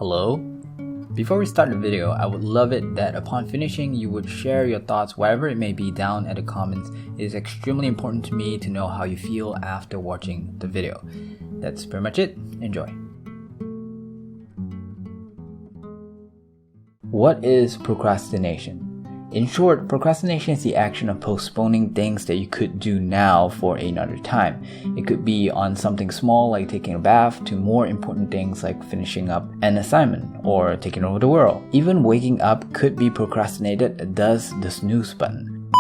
Hello? Before we start the video, I would love it that upon finishing, you would share your thoughts, whatever it may be, down at the comments. It is extremely important to me to know how you feel after watching the video. That's pretty much it. Enjoy. What is procrastination? In short, procrastination is the action of postponing things that you could do now for another time. It could be on something small like taking a bath to more important things like finishing up an assignment or taking over the world. Even waking up could be procrastinated, thus the snooze button.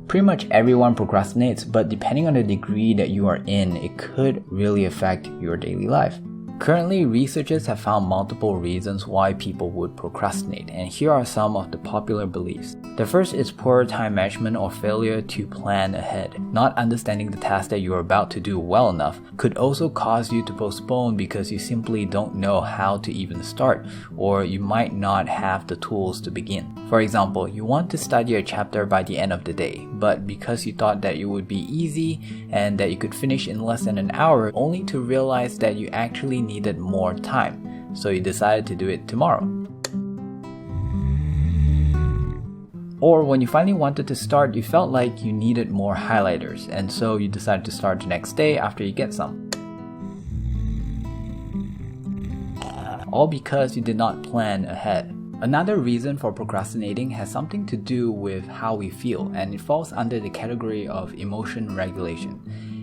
Pretty much everyone procrastinates, but depending on the degree that you are in, it could really affect your daily life. Currently, researchers have found multiple reasons why people would procrastinate, and here are some of the popular beliefs. The first is poor time management or failure to plan ahead. Not understanding the task that you are about to do well enough could also cause you to postpone because you simply don't know how to even start, or you might not have the tools to begin. For example, you want to study a chapter by the end of the day, but because you thought that it would be easy and that you could finish in less than an hour, only to realize that you actually needed more time, so you decided to do it tomorrow. Or when you finally wanted to start, you felt like you needed more highlighters, and so you decided to start the next day after you get some. All because you did not plan ahead. Another reason for procrastinating has something to do with how we feel, and it falls under the category of emotion regulation.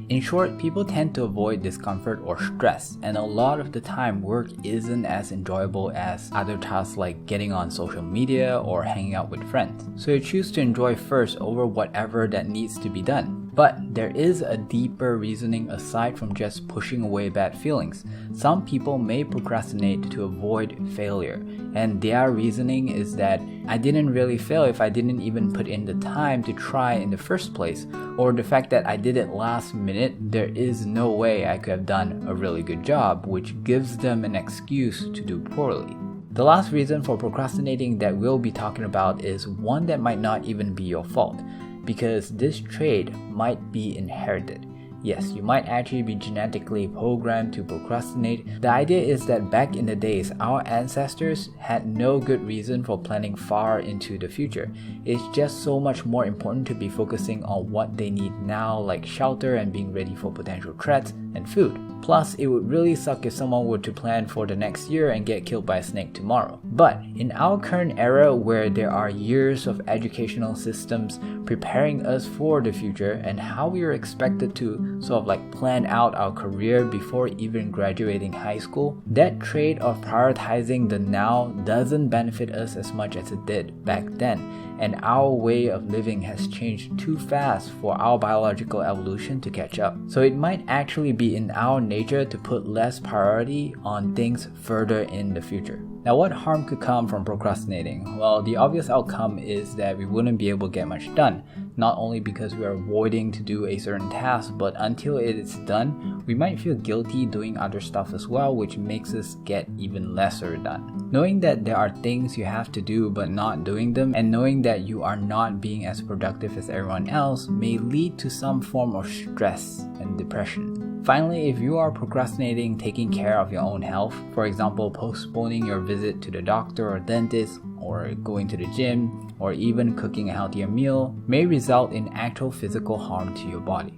In short, people tend to avoid discomfort or stress, and a lot of the time work isn't as enjoyable as other tasks like getting on social media or hanging out with friends. So you choose to enjoy first over whatever that needs to be done. But there is a deeper reasoning aside from just pushing away bad feelings. Some people may procrastinate to avoid failure, and their reasoning is that I didn't really fail if I didn't even put in the time to try in the first place, or the fact that I did it last minute, there is no way I could have done a really good job, which gives them an excuse to do poorly. The last reason for procrastinating that we'll be talking about is one that might not even be your fault, because this trait might be inherited. Yes, you might actually be genetically programmed to procrastinate. The idea is that back in the days, our ancestors had no good reason for planning far into the future. It's just so much more important to be focusing on what they need now, like shelter and being ready for potential threats and food. Plus, it would really suck if someone were to plan for the next year and get killed by a snake tomorrow. But in our current era where there are years of educational systems preparing us for the future and how we are expected to sort of like plan out our career before even graduating high school, that trait of prioritizing the now doesn't benefit us as much as it did back then. And our way of living has changed too fast for our biological evolution to catch up. So it might actually be in our nature to put less priority on things further in the future. Now, what harm could come from procrastinating? Well, the obvious outcome is that we wouldn't be able to get much done. Not only because we are avoiding to do a certain task, but until it is done, we might feel guilty doing other stuff as well, which makes us get even lesser done. Knowing that there are things you have to do but not doing them, and knowing that you are not being as productive as everyone else, may lead to some form of stress and depression. Finally, if you are procrastinating taking care of your own health, for example, postponing your visit to the doctor or dentist, or going to the gym, or even cooking a healthier meal, may result in actual physical harm to your body.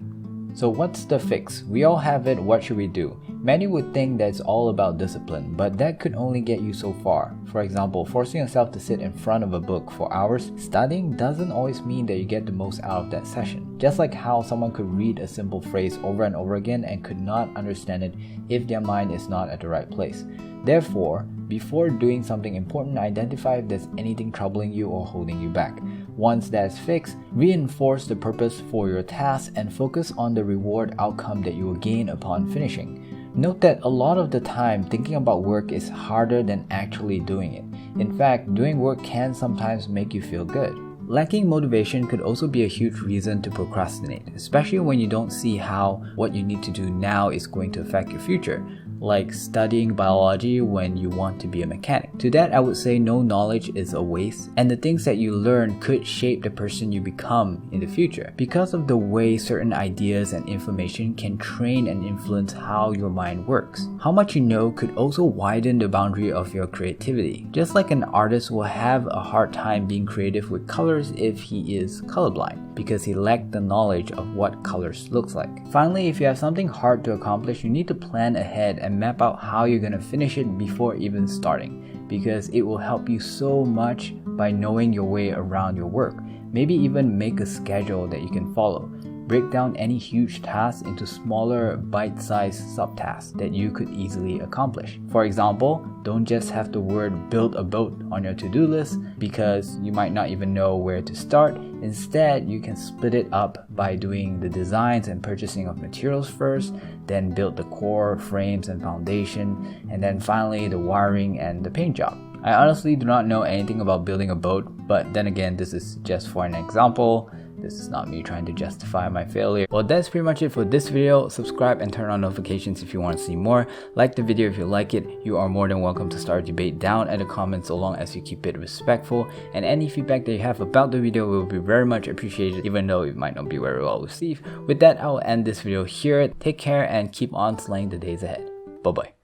So what's the fix? We all have it, what should we do? Many would think that it's all about discipline, but that could only get you so far. For example, forcing yourself to sit in front of a book for hours studying doesn't always mean that you get the most out of that session. Just like how someone could read a simple phrase over and over again and could not understand it if their mind is not at the right place. Therefore, before doing something important, identify if there's anything troubling you or holding you back. Once that's fixed, reinforce the purpose for your task and focus on the reward outcome that you will gain upon finishing. Note that a lot of the time, thinking about work is harder than actually doing it. In fact, doing work can sometimes make you feel good. Lacking motivation could also be a huge reason to procrastinate, especially when you don't see how what you need to do now is going to affect your future. like studying biology when you want to be a mechanic. To that, I would say no knowledge is a waste, and the things that you learn could shape the person you become in the future because of the way certain ideas and information can train and influence how your mind works. How much you know could also widen the boundary of your creativity. Just like an artist will have a hard time being creative with colors if he is colorblind, because he lacked the knowledge of what colors looks like. Finally, if you have something hard to accomplish, you need to plan ahead and map out how you're going to finish it before even starting, because it will help you so much by knowing your way around your work. Maybe even make a schedule that you can follow. Break down any huge tasks into smaller, bite-sized subtasks that you could easily accomplish. For example, don't just have the word build a boat on your to-do list because you might not even know where to start. Instead, you can split it up by doing the designs and purchasing of materials first, then build the core, frames and foundation, and then finally the wiring and the paint job. I honestly do not know anything about building a boat, but then again, this is just for an example. This is not me trying to justify my failure. Well, that's pretty much it for this video. Subscribe and turn on notifications if you want to see more. Like the video if you like it. You are more than welcome to start a debate down in the comments so long as you keep it respectful. And any feedback that you have about the video will be very much appreciated, even though it might not be very well received. With that, I will end this video here. Take care and keep on slaying the days ahead. Bye bye.